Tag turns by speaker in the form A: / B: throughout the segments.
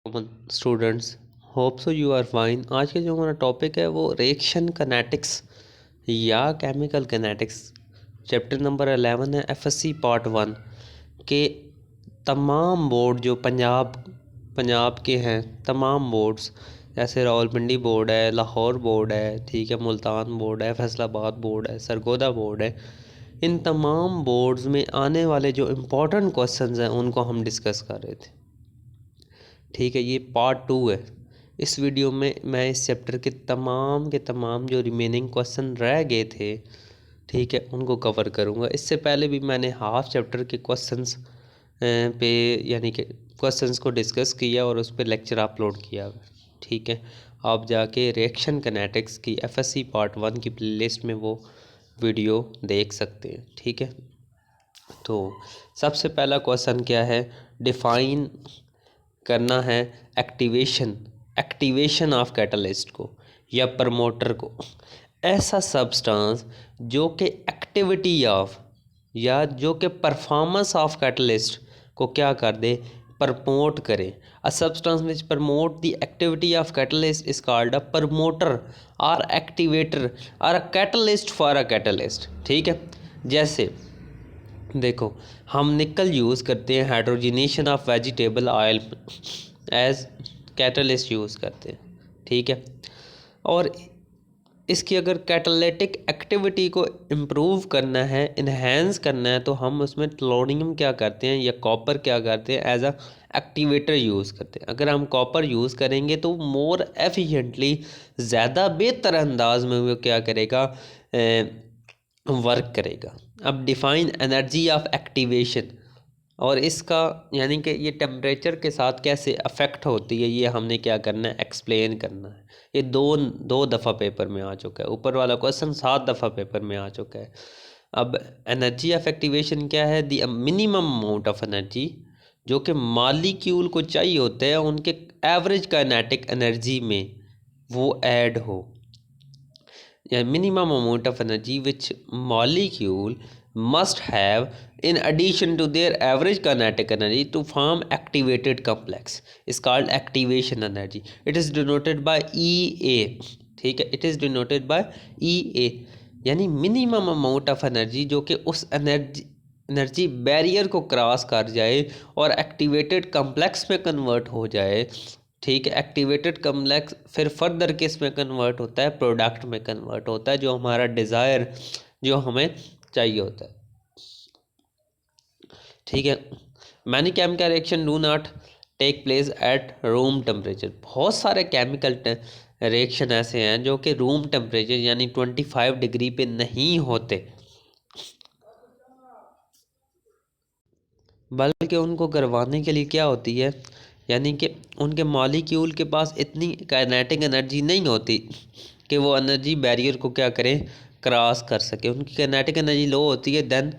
A: Common students, hope so you are fine. आज का जो हमारा टॉपिक है वो रिएक्शन कैनेटिक्स या केमिकल कैनेटिक्स चैप्टर नंबर 11 है, एफएससी पार्ट 1 के तमाम बोर्ड जो पंजाब के हैं। तमाम बोर्ड्स जैसे रावलपिंडी बोर्ड है, लाहौर बोर्ड है, ठीक है, मुल्तान बोर्ड है, फैसलाबाद बोर्ड है, सरगोदा बोर्ड है। इन तमाम बोर्ड्स में आने वाले जो इम्पोर्टेंट क्वेश्चंस हैं उनको हम डिस्कस कर रहे थे। ठीक है, ये पार्ट 2 है। इस वीडियो में मैं इस चैप्टर के तमाम जो रिमेनिंग क्वेश्चन रह गए थे, ठीक है, उनको कवर करूँगा। इससे पहले भी मैंने हाफ चैप्टर के क्वेश्चंस पे यानी कि क्वेश्चंस को डिस्कस किया और उस पर लेक्चर अपलोड किया। ठीक है, आप जाके रिएक्शन कैनेटिक्स की एफएससी पार्ट 1 की प्लेलिस्ट में वो वीडियो देख सकते हैं। ठीक है, तो सबसे पहला क्वेश्चन क्या है, डिफाइन करना है एक्टिवेशन ऑफ कैटलिस्ट को या प्रमोटर को। ऐसा सब्सटेंस जो कि एक्टिविटी ऑफ या जो कि परफॉर्मेंस ऑफ कैटलिस्ट को क्या कर दे, प्रमोट करे। A substance which promote the activity of catalyst is called a promoter और एक्टिवेटर और a catalyst for a catalyst. ठीक है, जैसे देखो, हम निकल यूज़ करते हैं hydrogenation of vegetable oil as catalyst use करते हैं। ठीक है, और इसकी अगर कैटालिटिक एक्टिविटी को इम्प्रूव करना है, इन्हेंस करना है, तो हम उसमें टोलोनियम क्या करते हैं या कॉपर क्या करते हैं, एज अ एक्टिवेटर यूज़ करते हैं। अगर हम कॉपर यूज़ करेंगे तो मोर एफिशिएंटली, ज़्यादा बेहतर अंदाज में वो क्या करेगा, वर्क करेगा। अब डिफाइन एनर्जी ऑफ एक्टिवेशन, और इसका यानी कि ये टेम्परेचर के साथ कैसे अफेक्ट होती है, ये हमने क्या करना है, एक्सप्लेन करना है। ये दो दफ़ा पेपर में आ चुका है। ऊपर वाला क्वेश्चन 7 दफ़ा पेपर में आ चुका है। अब एनर्जी ऑफ एक्टिवेशन क्या है, दी मिनिमम अमाउंट ऑफ एनर्जी जो कि मॉलिक्यूल को चाहिए होते हैं उनके एवरेज काइनेटिक एनर्जी में वो ऐड हो, या minimum amount of energy which molecule must have in addition to their average kinetic energy to form activated complex is called activation energy. It is denoted by EA. ठीक है, it is denoted by EA, यानी minimum amount of energy जो कि उस energy barrier को cross कर जाए और एक्टिवेटेड कम्प्लेक्स में कन्वर्ट हो जाए। ठीक है, एक्टिवेटेड कम्प्लेक्स फिर फर्दर किस में कन्वर्ट होता है, प्रोडक्ट में कन्वर्ट होता है, जो हमारा डिज़ायर जो हमें चाहिए होता है। ठीक है, many chemical reaction do not take place at room temperature. बहुत सारे केमिकल रिएक्शन ऐसे हैं जो कि रूम टेम्परेचर यानी 25 डिग्री पे नहीं होते, बल्कि उनको करवाने के लिए क्या होती है, यानी कि उनके मॉलिक्यूल के पास इतनी काइनेटिक एनर्जी नहीं होती कि वो एनर्जी बैरियर को क्या करें, क्रॉस कर सके। उनकी काइनेटिक एनर्जी लो होती है then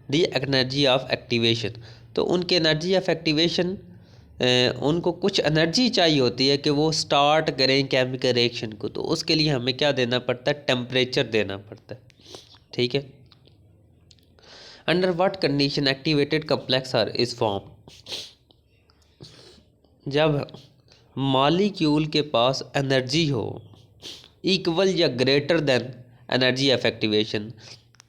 A: the energy of activation. तो उनकी एनर्जी ऑफ एक्टिवेशन, उनको कुछ एनर्जी चाहिए होती है कि वो स्टार्ट करें केमिकल रिएक्शन को, तो उसके लिए हमें क्या देना पड़ता है, टेम्परेचर देना पड़ता है। ठीक है, under what condition activated complex are is form, जब मॉलिक्यूल के पास एनर्जी हो इक्वल या greater than energy of activation,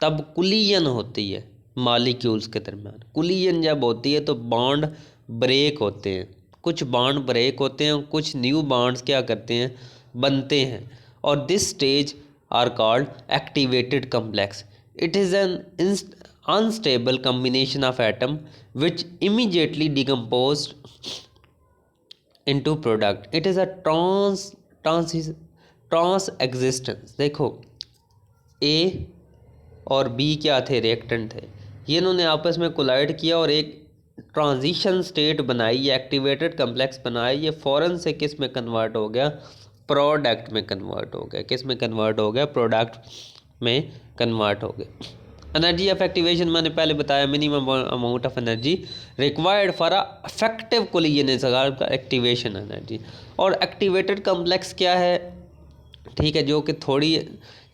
A: तब कुलियन होती है मॉलिक्यूल्स के दरमियान। कुलियन जब होती है तो बॉन्ड ब्रेक होते हैं, कुछ बॉन्ड ब्रेक होते हैं और कुछ न्यू बॉन्ड्स क्या करते हैं, बनते हैं, और this stage are called activated complex. It is an unstable combination of atom which immediately decomposed into product. It is a trans existence। देखो, A और B क्या थे, रिएक्टेंट थे, ये इन्होंने आपस में कोलाइड किया और एक ट्रांजिशन स्टेट बनाई, एक्टिवेटेड कम्प्लेक्स बनाई। ये फ़ौरन से किस में कन्वर्ट हो गया, प्रोडक्ट में कन्वर्ट हो गया। किस में कन्वर्ट हो गया, प्रोडक्ट में कन्वर्ट हो गया। एनर्जी ऑफ एक्टिवेशन मैंने पहले बताया, minimum amount of energy required for a effective collision is called activation energy. और एक्टिवेटेड कम्प्लेक्स क्या है, ठीक है, जो कि थोड़ी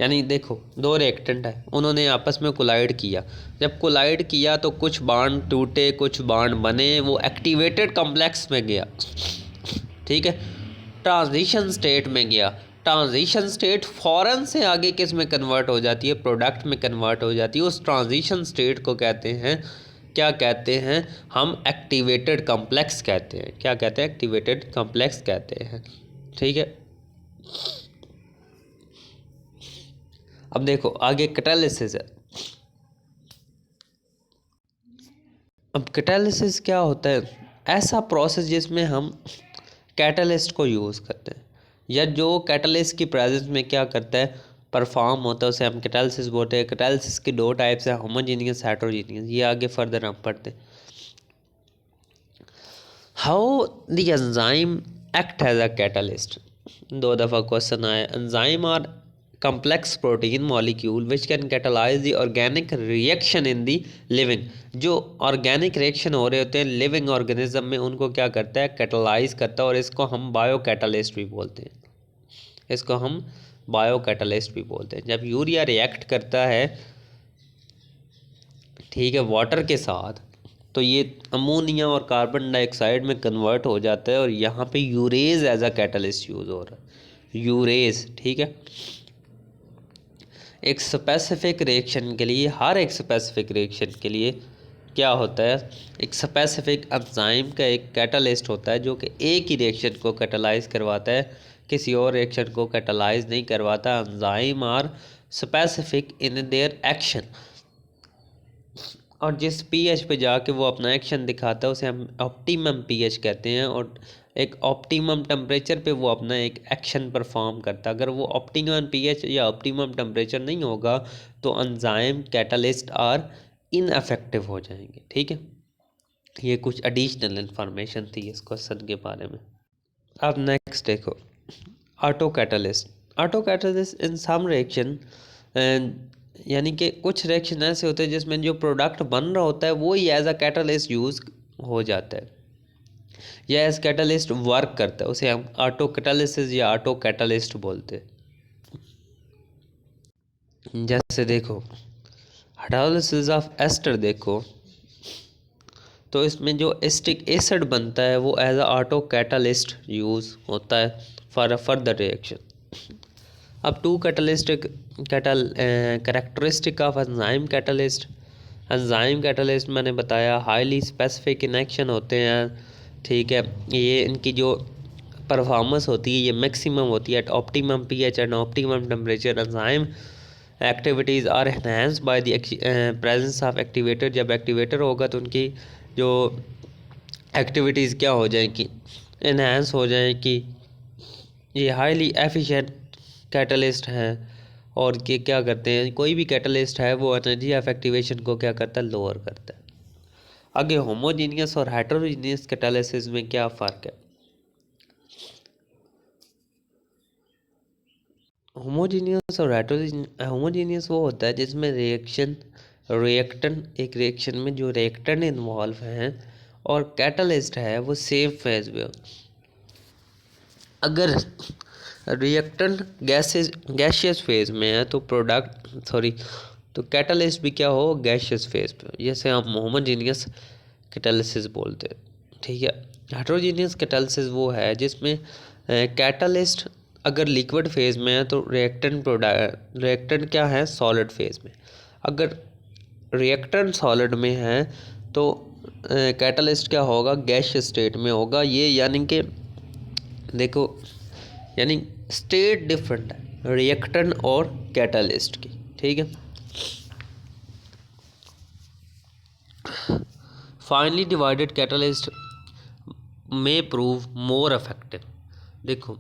A: यानी देखो, दो रिएक्टेंट है, उन्होंने आपस में कोलाइड किया। जब कोलाइड किया तो कुछ बॉन्ड टूटे, कुछ बॉन्ड बने, वो एक्टिवेटेड कम्प्लेक्स में गया। ठीक है। ट्रांजिशन स्टेट में गया, ट्रांजिशन स्टेट फ़ौरन से आगे किस में कन्वर्ट हो जाती है, प्रोडक्ट में कन्वर्ट हो जाती है। उस ट्रांजिशन स्टेट को कहते हैं, क्या कहते हैं हम, एक्टिवेटेड कॉम्प्लेक्स कहते हैं। क्या कहते हैं, एक्टिवेटेड कॉम्प्लेक्स कहते हैं। ठीक है। अब देखो आगे कैटालिसिस है। अब कैटालिसिस क्या होता है, ऐसा प्रोसेस जिसमें हम कैटलिस्ट को यूज़ करते हैं, या जो कैटलिस्ट की प्रेजेंस में क्या करता है, परफॉर्म होता है, उसे हम कैटालिसिस बोलते हैं। कैटालिसिस की दो टाइप्स हैं, होमोजीनियस, हेटेरोजीनियस। ये आगे फर्दर हम पढ़ते हैं। How the enzyme act as a catalyst, 2 दफ़ा क्वेश्चन आया। Enzyme are complex protein molecule which can catalyze the organic reaction in the living। जो ऑर्गेनिक रिएक्शन हो रहे होते हैं लिविंग ऑर्गेनिज्म में, उनको क्या करता है, कैटलाइज करता है। और इसको हम बायो कैटलिस्ट भी बोलते हैं, इसको हम बायो कैटलिस्ट भी बोलते हैं। जब यूरिया रिएक्ट करता है, ठीक है, वाटर के साथ, तो ये अमोनिया और कार्बन डाइऑक्साइड में कन्वर्ट हो जाता है, और यहाँ पे urease as a catalyst use हो रहा है, यूरेज। ठीक है। एक स्पेसिफिक रिएक्शन के लिए, हर एक स्पेसिफिक रिएक्शन के लिए क्या होता है, एक स्पेसिफिक एंजाइम का एक कैटलिस्ट होता है जो कि एक ही रिएक्शन को कैटलाइज करवाता है, किसी और रिएक्शन को कैटलाइज नहीं करवाता। Enzyme are specific in their action, और जिस पीएच पे जाके वो अपना एक्शन दिखाता है उसे हम ऑप्टिमम पीएच कहते हैं। और एक ऑप्टिमम टेम्परेचर पे वो अपना एक एक्शन परफॉर्म करता है। अगर वो ऑप्टिमम पीएच या ऑप्टिमम टेम्परेचर नहीं होगा तो एंजाइम कैटलिस्ट आर इनअफेक्टिव हो जाएंगे। ठीक है। ये कुछ एडिशनल इन्फॉर्मेशन थी इस क्वेश्चन के बारे में। अब नेक्स्ट देखो, auto catalyst. Auto catalyst in some reaction, यानी कि कुछ रिएक्शन ऐसे होते हैं जिसमें जो प्रोडक्ट बन रहा होता है वो ही एज अ कैटलिस्ट यूज़ हो जाता है, या एज कैटलिस्ट वर्क करता है, उसे हम ऑटो कैटालिसिस या ऑटो कैटलिस्ट बोलते हैं। जैसे देखो हाइड्रोलिसिस ऑफ एस्टर देखो, तो इसमें जो एस्टिक एसिड बनता है वो as a auto catalyst use होता है फॉर अ फर्दर रिएक्शन। अब two catalytic characteristic of enzyme catalyst. Enzyme catalyst मैंने बताया हाईली स्पेसिफिक इन एक्शन होते हैं। ठीक है। ये इनकी जो परफॉर्मेंस होती है ये मैक्सिमम होती है at optimum pH and optimum temperature. Enzyme activities are enhanced by the presence of activator. जब एक्टिवेटर होगा तो उनकी जो एक्टिविटीज़ क्या हो जाएंगी, एनहांस हो जाएंगी। ये हाईली एफिशिएंट कैटलिस्ट हैं, और ये क्या करते हैं, कोई भी कैटलिस्ट है वो एनर्जी ऑफ एक्टिवेशन को क्या करता है, लोअर करता है। आगे होमोजीनियस और हेटेरोजीनियस कैटालिसिस में क्या फ़र्क है। होमोजीनियस और होमोजीनियस वो होता है जिसमें रिएक्टेंट एक रिएक्शन में जो रिएक्टेंट इन्वॉल्व हैं, और कैटलिस्ट है वो सेम फेज में। अगर रिएक्टेंट गैसियस फेज में है तो तो कैटलिस्ट भी क्या हो, गैसियस फेज पे। जैसे हम होमोजीनियस कैटालिसिस बोलते हैं। ठीक है। हेटेरोजीनियस कैटालिसिस वो है जिसमें कैटलिस्ट अगर लिक्विड फेज में है तो रिएक्टेंट क्या है, सॉलिड फेज में। अगर रिएक्टेंट सॉलिड में है तो कैटलिस्ट क्या होगा, गैसियस स्टेट में होगा। ये यानी कि देखो, यानी स्टेट डिफरेंट है रिएक्टेंट और कैटलिस्ट की। ठीक है। फाइनली डिवाइडेड कैटलिस्ट में प्रूव मोर इफेक्टिव। देखो,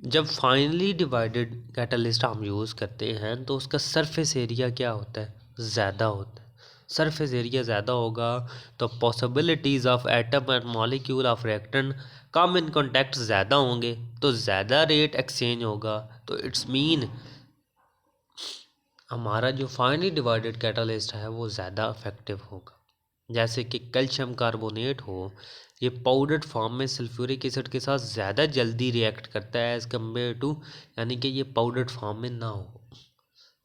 A: जब फाइनली डिवाइडेड कैटलिस्ट हम यूज़ करते हैं तो उसका सरफेस एरिया क्या होता है, ज़्यादा होता है। सरफेस एरिया ज़्यादा होगा तो possibilities of atom and molecule of reactant come in contact ज़्यादा होंगे, तो ज़्यादा रेट एक्सचेंज होगा। तो इट्स मीन हमारा जो फाइनली डिवाइडेड कैटलिस्ट है वो ज़्यादा इफेक्टिव होगा। जैसे कि कैल्शियम कार्बोनेट हो, ये पाउडर्ड फॉर्म में सल्फ्यूरिक एसिड के साथ ज़्यादा जल्दी रिएक्ट करता है एज़ कम्पेयर टू, यानी कि ये पाउडर्ड फॉर्म में ना हो,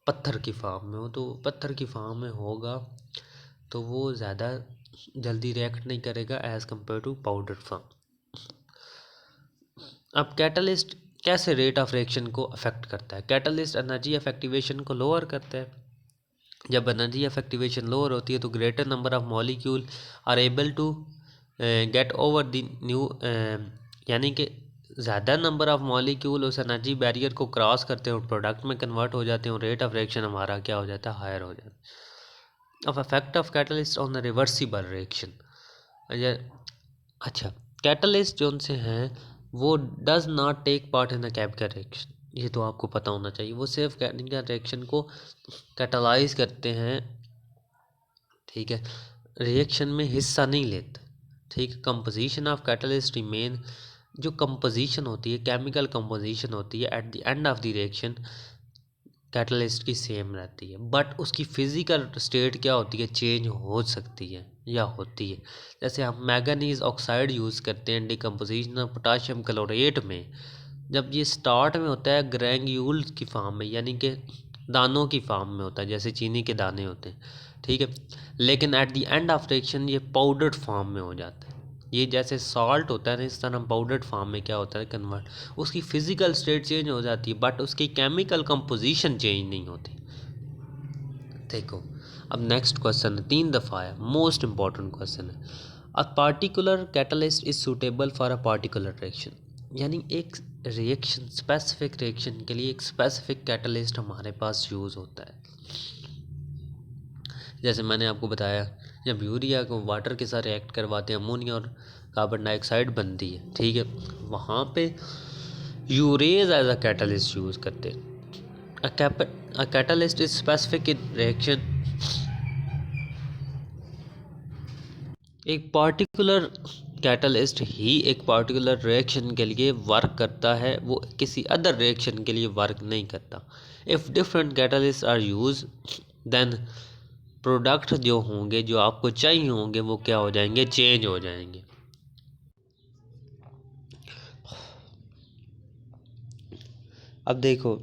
A: पत्थर की फॉर्म में हो। तो पत्थर की फॉर्म में होगा तो वो ज़्यादा जल्दी रिएक्ट नहीं करेगा as compare to powdered form. अब कैटलिस्ट कैसे रेट ऑफ रिएक्शन को अफेक्ट करता है? कैटलिस्ट एनर्जी ऑफ एक्टिवेशन को लोअर करता है। जब एनर्जी ऑफ एक्टिवेशन लोअर होती है तो greater number of molecule are able to get over the new, यानी कि ज़्यादा नंबर ऑफ मॉलिक्यूल उस एनर्जी बैरियर को क्रॉस करते हैं और प्रोडक्ट में कन्वर्ट हो जाते हैं और रेट ऑफ रिएक्शन हमारा क्या हो जाता है? हायर हो जाता है। अब effect of catalyst on the reversible reaction. अच्छा, कैटलिस्ट जो उनसे हैं वो does not take part in the chemical reaction, ये तो आपको पता होना चाहिए। वो सिर्फ केमिकल रिएक्शन को कैटलाइज करते हैं, ठीक है, रिएक्शन में हिस्सा नहीं लेते, ठीक। कंपोजिशन ऑफ कैटलिस्ट रिमेन, जो कंपोजिशन होती है, केमिकल कंपोजिशन होती है at the end of the reaction catalyst की सेम रहती है, बट उसकी फिजिकल स्टेट क्या होती है? चेंज हो सकती है या होती है। जैसे हम मैंगनीज ऑक्साइड यूज़ करते हैं डिकम्पोजिशन ऑफ पोटाशियम क्लोरेट में, जब ये स्टार्ट में होता है ग्रैन्यूल की फॉर्म में, यानी कि दानों की फॉर्म में होता है, जैसे चीनी के दाने होते हैं, ठीक है, लेकिन at the end of reaction ये पाउडर्ड फॉर्म में हो जाता है। ये जैसे सॉल्ट होता है ना, इस तरह पाउडर्ड फॉर्म में क्या होता है? कन्वर्ट। उसकी फिजिकल स्टेट चेंज हो जाती है बट उसकी केमिकल कंपोजिशन चेंज नहीं होती। देखो अब नेक्स्ट क्वेश्चन है, 3 दफ़ा है, मोस्ट इंपॉर्टेंट क्वेश्चन है। A particular catalyst is suitable for a particular reaction, यानी एक रिएक्शन, स्पेसिफिक रिएक्शन के लिए एक स्पेसिफिक कैटलिस्ट हमारे पास यूज़ होता है। जैसे मैंने आपको बताया, जब यूरिया को वाटर के साथ रिएक्ट करवाते हैं, अमोनिया और कार्बन डाइऑक्साइड बनती है, ठीक है, वहाँ पे urease as a catalyst use करते हैं। A catalyst is specific in reaction, एक पार्टिकुलर कैटलिस्ट ही एक पार्टिकुलर रिएक्शन के लिए वर्क करता है, वो किसी अदर रिएक्शन के लिए वर्क नहीं करता। If different catalyst are use then product जो होंगे, जो आपको चाहिए होंगे, वो क्या हो जाएंगे? चेंज हो जाएंगे। अब देखो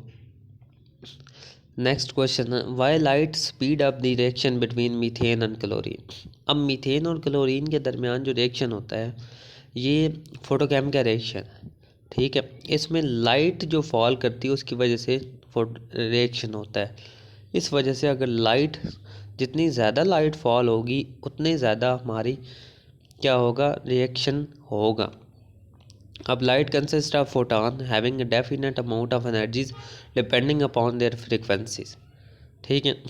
A: नेक्स्ट क्वेश्चन है, why light speed up the reaction between methane and chlorine. अब मीथेन और क्लोरीन के दरमियान जो रिएक्शन होता है ये फोटोकेमिकल रिएक्शन है, ठीक है। इसमें लाइट जो फॉल करती है उसकी वजह से रिएक्शन होता है। इस वजह से अगर लाइट, जितनी ज़्यादा लाइट फॉल होगी उतने ज़्यादा हमारी क्या होगा? रिएक्शन होगा। अब light consist of photon having a definite amount of energies depending upon their frequencies, ठीक है।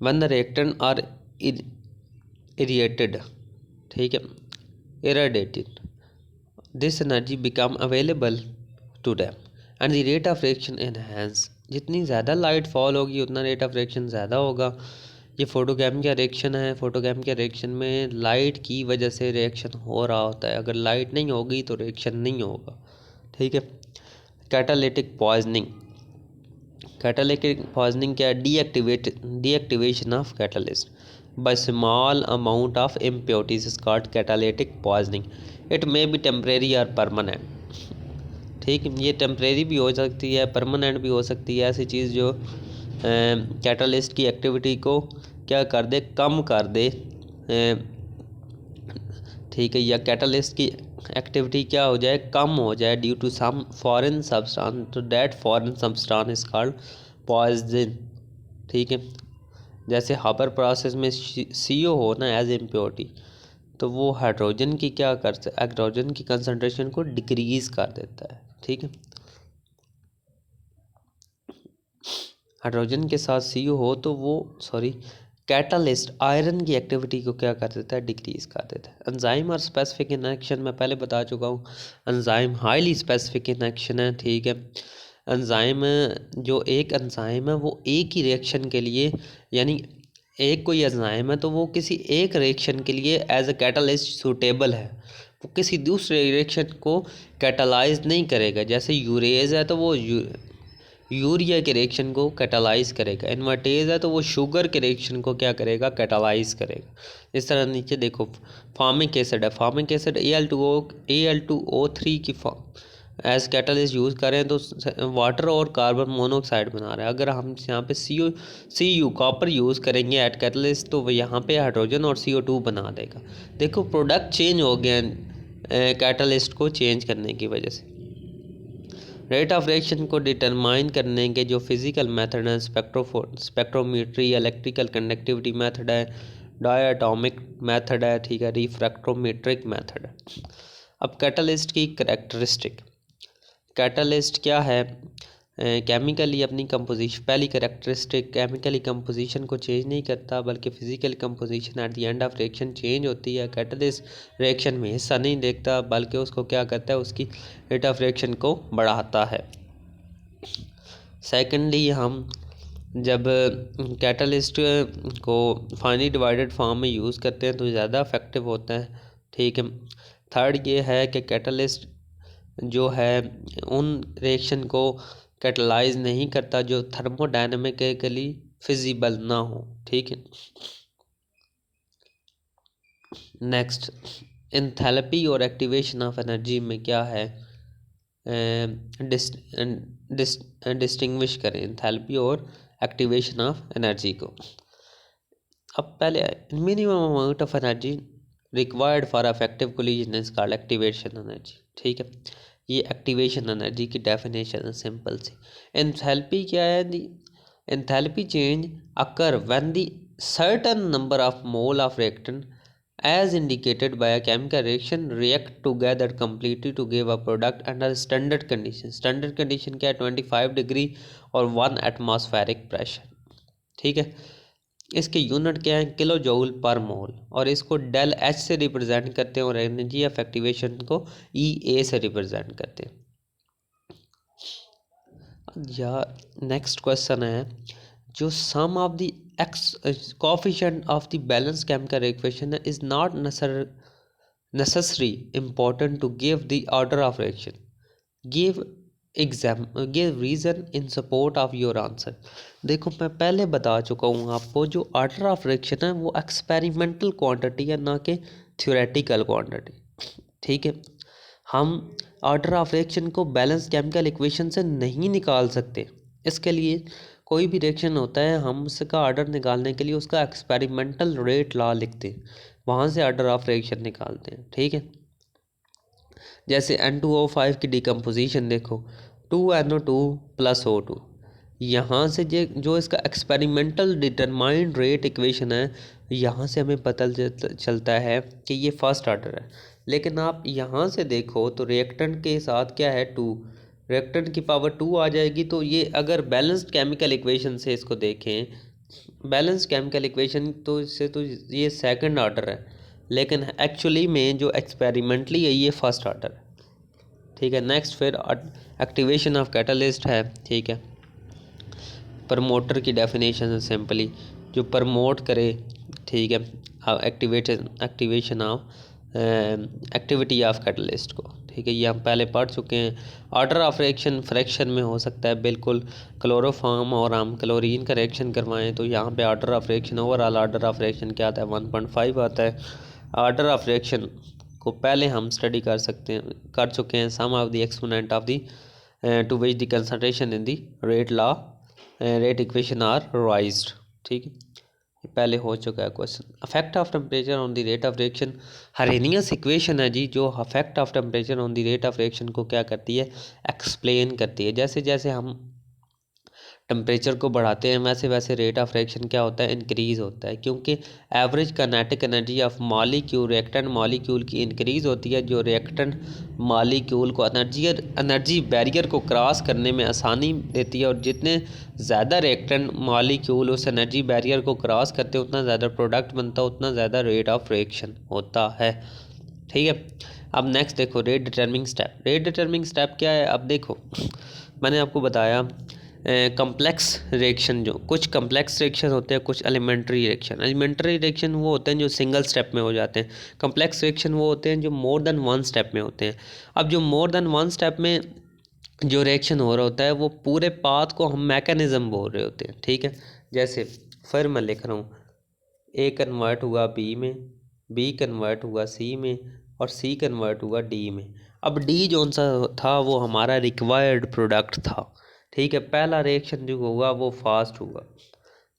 A: When the reactant are irradiated, ठीक है, irradiated, this energy become available to them and the rate of reaction enhance। जितनी ज़्यादा light fall होगी उतना rate of reaction ज़्यादा होगा। ये फोटोकेमिकल रिएक्शन है, फोटोकेमिकल रिएक्शन में लाइट की वजह से रिएक्शन हो रहा होता है, अगर लाइट नहीं होगी तो रिएक्शन नहीं होगा, ठीक है। कैटालिटिक पॉइजनिंग, कैटालिटिक पॉइजनिंग क्या है? Deactivation of catalyst by small amount of impurities is called catalytic poisoning, it may be temporary or permanent, ठीक। ये टेम्परेरी भी हो सकती है, परमानेंट भी हो सकती है, ऐसी चीज़ जो कैटलिस्ट की एक्टिविटी को क्या कर दे? कम कर दे, ठीक है, या कैटलिस्ट की एक्टिविटी क्या हो जाए? कम हो जाए due to some foreign substance, तो that foreign substance is called poison, ठीक है। जैसे हापर प्रोसेस में CO हो ना एज इम्प्योरिटी, तो वो हाइड्रोजन की क्या करता है? हाइड्रोजन की कंसंट्रेशन को डिक्रीज कर देता है, ठीक है। हाइड्रोजन के साथ CO हो तो वो कैटालिस्ट आयरन की एक्टिविटी को क्या कर देता है? डिक्रीज कर देता है। एंजाइम और स्पेसिफिक इन एक्शन मैं पहले बता चुका हूँ, enzyme highly specific in action है, ठीक है। एंजाइम, जो एक एंजाइम है वो एक ही रिएक्शन के लिए, यानी एक कोई एंजाइम है तो वो किसी एक रिएक्शन के लिए एज अ कैटालिस्ट सूटेबल है, वो किसी दूसरे रिएक्शन को कैटालाइज नहीं करेगा। जैसे यूरेज है तो वो यूरिया के रिएक्शन को कैटालाइज करेगा, इन्वर्टेज है तो वो शुगर के रिएक्शन को क्या करेगा? कैटालाइज करेगा। इस तरह नीचे देखो, फॉर्मिक एसिड है, फॉर्मिक एसिड Al2O3 की एज कैटलिस्ट यूज़ करें तो वाटर और कार्बन मोनोऑक्साइड बना रहा है। अगर हम यहाँ पे Cu कॉपर यूज़ करेंगे एट कैटलिस्ट तो वो यहाँ पे हाइड्रोजन और CO2 बना देगा। देखो प्रोडक्ट चेंज हो गया, कैटलिस्ट को चेंज करने की वजह से। रेट ऑफ रिएक्शन को डिटरमाइन करने के जो फिज़िकल मेथड हैं स्पेक्ट्रोमीट्री, इलेक्ट्रिकल कंडक्टिविटी मेथड है, डायटोमिक मेथड है, ठीक है, रिफ्रैक्टोमेट्रिक मेथड है। अब कैटलिस्ट की कैरेक्टरिस्टिक, कैटलिस्ट क्या है, केमिकली अपनी कंपोजिशन, पहली कैरेक्टरिस्टिक केमिकली कंपोजिशन को चेंज नहीं करता बल्कि physical composition at the end of reaction change होती है। कैटलिस्ट रिएक्शन में हिस्सा नहीं देखता बल्कि उसको क्या करता है, उसकी रेट ऑफ रिएक्शन को बढ़ाता है। सेकेंडली, हम जब कैटलिस्ट को फाइनली डिवाइडेड फॉर्म में यूज़ करते हैं तो ज़्यादा इफेक्टिव होता है, ठीक है। थर्ड ये है कि कैटलिस्ट जो है उन रिएक्शन को कैटलाइज नहीं करता जो थर्मोडायनेमिकली फिजिबल ना हो, ठीक है। नेक्स्ट, एंथैल्पी और एक्टिवेशन ऑफ एनर्जी में क्या है, डिस्टिंग्विश करें एंथैल्पी और एक्टिवेशन ऑफ एनर्जी को। अब पहले minimum amount of energy required for effective collision is called activation energy, ठीक है। ये एक्टिवेशन एनर्जी की डेफिनेशन है सिंपल सी। एंथैल्पी क्या है, the enthalpy change occur when the certain number of mole of reactant as indicated by a chemical reaction react together completely to give a product under standard condition। standard condition क्या है, 25 degree और 1 atmospheric pressure, ठीक है। इसके unit क्या है, kilo joule पर मोल, और इसको डेल एच से रिप्रेजेंट करते हैं और एनर्जी ऑफ एक्टिवेशन को ई ए से रिप्रेजेंट करते हैं। या नेक्स्ट क्वेश्चन है, जो sum of the coefficient of the balanced chemical equation is not necessary important to give the order of reaction, give reason in support of your answer। देखो मैं पहले बता चुका हूँ आपको, जो ऑर्डर ऑफ रिएक्शन है वो एक्सपेरिमेंटल क्वांटिटी है, ना कि थ्योरेटिकल क्वांटिटी, ठीक है। हम ऑर्डर ऑफ रिएक्शन को बैलेंस केमिकल इक्वेशन से नहीं निकाल सकते। इसके लिए कोई भी रिएक्शन होता है, हम उसका ऑर्डर निकालने के लिए उसका एक्सपेरिमेंटल रेट लॉ लिखते हैं, वहाँ से ऑर्डर ऑफ रिएक्शन निकालते हैं, ठीक है। जैसे N2O5 की डिकम्पोजिशन देखो, 2NO2 + O2, यहाँ से जो इसका एक्सपेरिमेंटल डिटरमाइंड रेट इक्वेशन है, यहाँ से हमें पता चलता है कि ये फर्स्ट ऑर्डर है। लेकिन आप यहाँ से देखो तो रिएक्टेंट के साथ क्या है, 2, रिएक्टेंट की पावर 2 आ जाएगी। तो ये अगर बैलेंस्ड केमिकल इक्वेशन से इसको देखें, बैलेंस्ड केमिकल इक्वेशन तो इससे तो ये सेकंड ऑर्डर है, लेकिन एक्चुअली में जो एक्सपेरिमेंटली है ये फर्स्ट ऑर्डर है, ठीक है। नेक्स्ट फिर एक्टिवेशन ऑफ कैटलिस्ट है, ठीक है। प्रमोटर की डेफिनेशन है सिंपली जो प्रमोट करे, ठीक है, activation of activity of catalyst को, ठीक है। ये हम पहले पढ़ चुके हैं। ऑर्डर ऑफ रिएक्शन फ्रैक्शन में हो सकता है बिल्कुल, क्लोरोफॉर्म और हम क्लोरीन का रिएक्शन करवाएं तो यहाँ पे order of reaction, overall order of reaction क्या आता है, 1.5 आता है। ऑर्डर ऑफ रिएक्शन को पहले हम स्टडी कर चुके हैं, sum of the exponent of the to which the concentration in the rate equation are raised, ठीक है, ये पहले हो चुका है question. Effect of temperature on the rate of reaction, Arrhenius equation है जी, जो effect of temperature on the rate of reaction को क्या करती है, एक्सप्लेन करती है। जैसे जैसे हम टेम्परेचर को बढ़ाते हैं वैसे वैसे रेट ऑफ रिएक्शन क्या होता है, इंक्रीज़ होता है, क्योंकि average kinetic energy of molecule, reactant molecule की इंक्रीज़ होती है, जो रिएक्टेंट मॉलिक्यूल को एनर्जी बैरियर को क्रॉस करने में आसानी देती है। और जितने ज़्यादा रिएक्टेंट मॉलिक्यूल उस एनर्जी बैरियर को क्रॉस करते हैं उतना ज़्यादा प्रोडक्ट बनता है, उतना ज़्यादा रेट ऑफ रिएक्शन होता है, ठीक है। अब नेक्स्ट देखो रेट डिटर्मिंग स्टेप। रेट डिटर्मिंग स्टेप क्या है, अब देखो मैंने आपको बताया कम्प्लेक्स रिएक्शन, जो कुछ कम्प्लेक्स रिएक्शन होते हैं, कुछ एलिमेंट्री रिएक्शन। एलिमेंट्री रिएक्शन वो होते हैं जो सिंगल स्टेप में हो जाते हैं, कम्प्लेक्स रिएक्शन वो होते हैं जो मोर देन वन स्टेप में होते हैं। अब जो मोर देन वन स्टेप में जो रिएक्शन हो रहा होता है वो पूरे पाथ को हम मैकेनिज़्म बोल रहे होते हैं, ठीक है। जैसे फिर मैं लिख रहा हूँ, ए कन्वर्ट हुआ बी में, बी कन्वर्ट हुआ सी में, और सी कन्वर्ट हुआ डी में। अब डी जो सा था वो हमारा रिक्वायर्ड प्रोडक्ट था, ठीक है। पहला रिएक्शन जो हुआ वो फास्ट हुआ,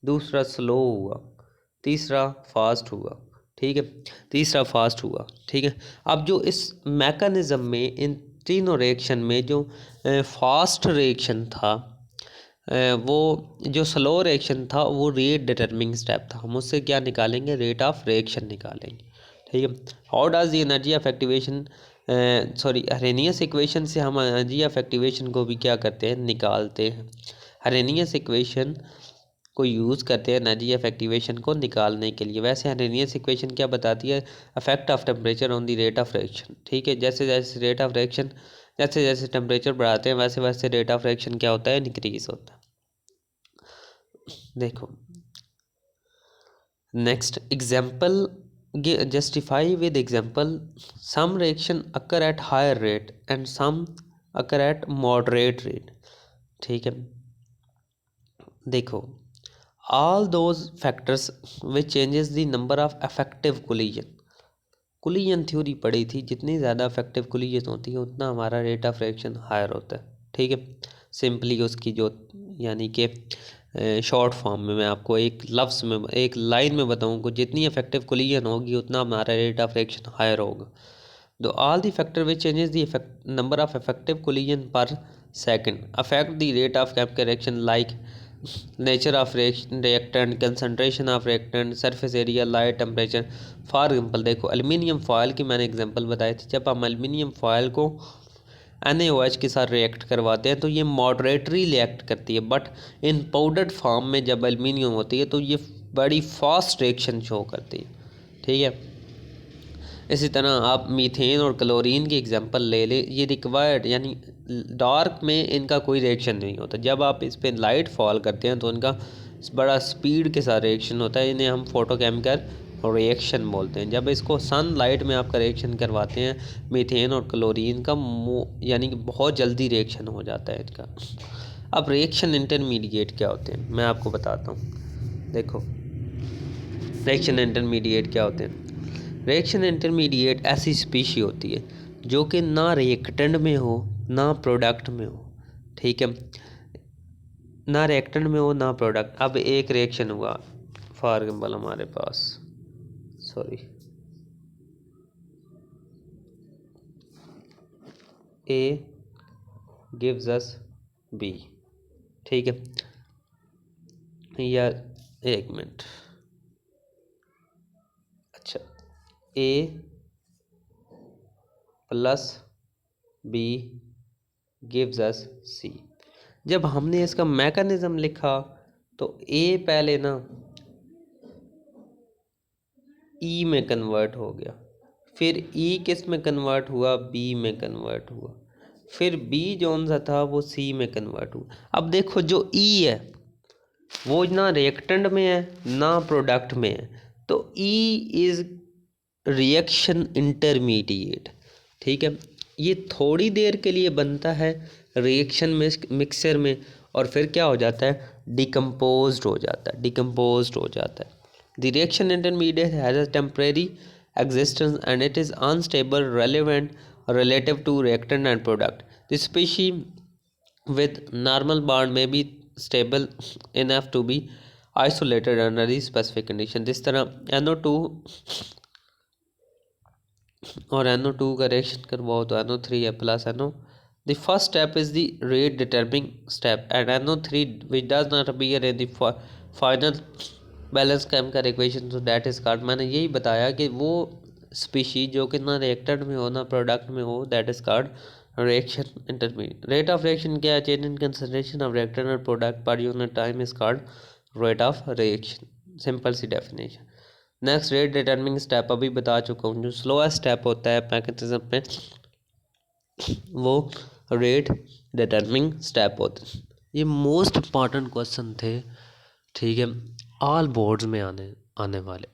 A: दूसरा स्लो हुआ, तीसरा फास्ट हुआ, ठीक है। तीसरा फास्ट हुआ, ठीक है। अब जो इस मैकेनिज़्म में इन तीनों रिएक्शन में जो फास्ट रिएक्शन था, वो जो स्लो रिएक्शन था वो रेट डिटरमिनिंग स्टेप था। हम उससे क्या निकालेंगे, रेट ऑफ रिएक्शन निकालेंगे, ठीक है। How does the energy of activation, sorry Arrhenius equation से हम एनर्जी ऑफ एक्टिवेशन को भी क्या करते हैं, निकालते हैं। अरेनियस इक्वेशन को यूज़ करते हैं एनर्जी ऑफ एक्टिवेशन को निकालने के लिए। वैसे अरेनियस इक्वेशन क्या बताती है, affect of temperature on the rate of reaction, ठीक है। जैसे जैसे रेट ऑफ रिएक्शन, जैसे जैसे टेम्परेचर बढ़ाते हैं वैसे वैसे रेट ऑफ रिएक्शन क्या होता है, इंक्रीज होता है। देखो next example, justify with example, some reaction occur at higher rate and some occur at moderate rate, ठीक है। देखो all those factors which changes the number of effective collision theory पढ़ी थी, जितनी ज़्यादा इफेक्टिव कोलिजन होती है उतना हमारा रेट ऑफ रिएक्शन हायर होता है, ठीक है। सिंपली उसकी जो यानी कि शॉर्ट फॉर्म में मैं आपको एक लफ्ज़ में एक लाइन में बताऊँ कि जितनी इफेक्टिव कोलिजन होगी उतना हमारा रेट ऑफ रिएक्शन हायर होगा। तो all the factor which changes the number of effective collision per second affect the rate of chemical reaction like nature of reactant, concentration of reactant, surface area, light, temperature. For example देखो aluminium foil की मैंने example बताई थी। जब हम aluminium foil को NaOH के साथ रिएक्ट करवाते हैं तो ये मॉडरेटरी रिएक्ट करती है, बट इन पाउडर्ड फॉर्म में जब एल्युमिनियम होती है तो ये बड़ी फास्ट रिएक्शन शो करती है, ठीक है। इसी तरह आप मीथेन और क्लोरीन की एग्जांपल ले लें, ये रिक्वायर्ड यानी डार्क में इनका कोई रिएक्शन नहीं होता। जब आप इस पर लाइट फॉल करते हैं तो इनका बड़ा स्पीड के साथ रिएक्शन होता है, इन्हें हम फोटोकेमिकल रिएक्शन बोलते हैं। जब इसको सन लाइट में आपका रिएक्शन करवाते हैं मीथेन और क्लोरीन का यानी कि बहुत जल्दी रिएक्शन हो जाता है इनका। अब रिएक्शन इंटरमीडिएट क्या होते हैं मैं आपको बताता हूँ। देखो रिएक्शन इंटरमीडिएट क्या होते हैं। रिएक्शन इंटरमीडिएट ऐसी स्पीशी होती है जो कि ना रिएक्टेंट में हो ना प्रोडक्ट में हो, ठीक है। ना रिएक्टेंट में हो ना प्रोडक्ट। अब एक रिएक्शन हुआ फॉर एग्जाम्पल हमारे पास, sorry A gives us B, ठीक है। या एक मिनट, अच्छा A plus B gives us C। जब हमने इसका मैकेनिज्म लिखा तो A पहले ना E में कन्वर्ट हो गया, फिर E किस में कन्वर्ट हुआ, B में कन्वर्ट हुआ, फिर B जोन सा था वो C में कन्वर्ट हुआ। अब देखो जो E है वो ना रिएक्टेंट में है ना प्रोडक्ट में है, तो E इज़ रिएक्शन इंटरमीडिएट, ठीक है। ये थोड़ी देर के लिए बनता है रिएक्शन मिक्सचर में और फिर क्या हो जाता है, डिकम्पोज्ड हो जाता है, डिकम्पोज्ड हो जाता है। The reaction intermediate has a temporary existence and it is unstable relevant relative to reactant and product. The species with normal bond may be stable enough to be isolated under the specific condition। जिस तरह NO2 और NO2 का reaction करवाओ तो NO3 है plus NO। The first step is the rate determining step and NO3 which does not appear in the final balance chemical equation, तो that is called, मैंने यही बताया कि वो स्पीशी जो कि ना रिएक्टेंट में हो ना प्रोडक्ट में हो, that is called reaction intermediate. Rate of reaction क्या है, change in concentration of reactant और product per unit time is called rate of reaction, simple सी definition. Next rate determining step अभी बता चुका हूँ। जो स्लोएस्ट स्टेप होता है मैकेनिज्म में वो रेट डिटरमिनिंग स्टेप होता है। ये मोस्ट इम्पॉर्टेंट क्वेश्चन थे, ठीक है, ऑल बोर्ड्स में आने वाले,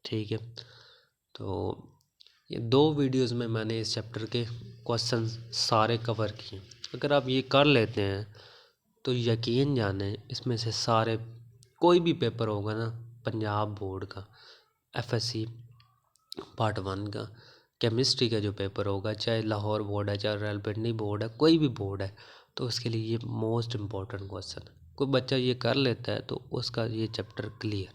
A: ठीक है। तो ये 2 वीडियोस में मैंने इस चैप्टर के क्वेश्चन सारे कवर किए। अगर आप ये कर लेते हैं तो यकीन जाने इसमें से सारे कोई भी पेपर होगा ना, पंजाब बोर्ड का, FSC पार्ट 1 का, केमिस्ट्री का जो पेपर होगा, चाहे लाहौर बोर्ड है चाहे रावलपिंडी बोर्ड है, कोई भी बोर्ड है, तो उसके लिए ये मोस्ट इम्पॉर्टेंट क्वेश्चन है। कोई बच्चा ये कर लेता है तो उसका ये चैप्टर क्लियर,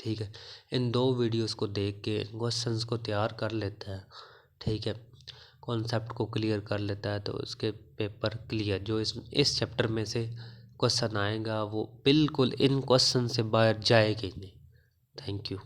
A: ठीक है, इन 2 वीडियोस को देख के क्वेश्चंस को तैयार कर लेता है, ठीक है, कॉन्सेप्ट को क्लियर कर लेता है, तो उसके पेपर क्लियर जो इस चैप्टर में से क्वेश्चन आएगा वो बिल्कुल इन क्वेश्चन से बाहर जाएगा ही नहीं। Thank you.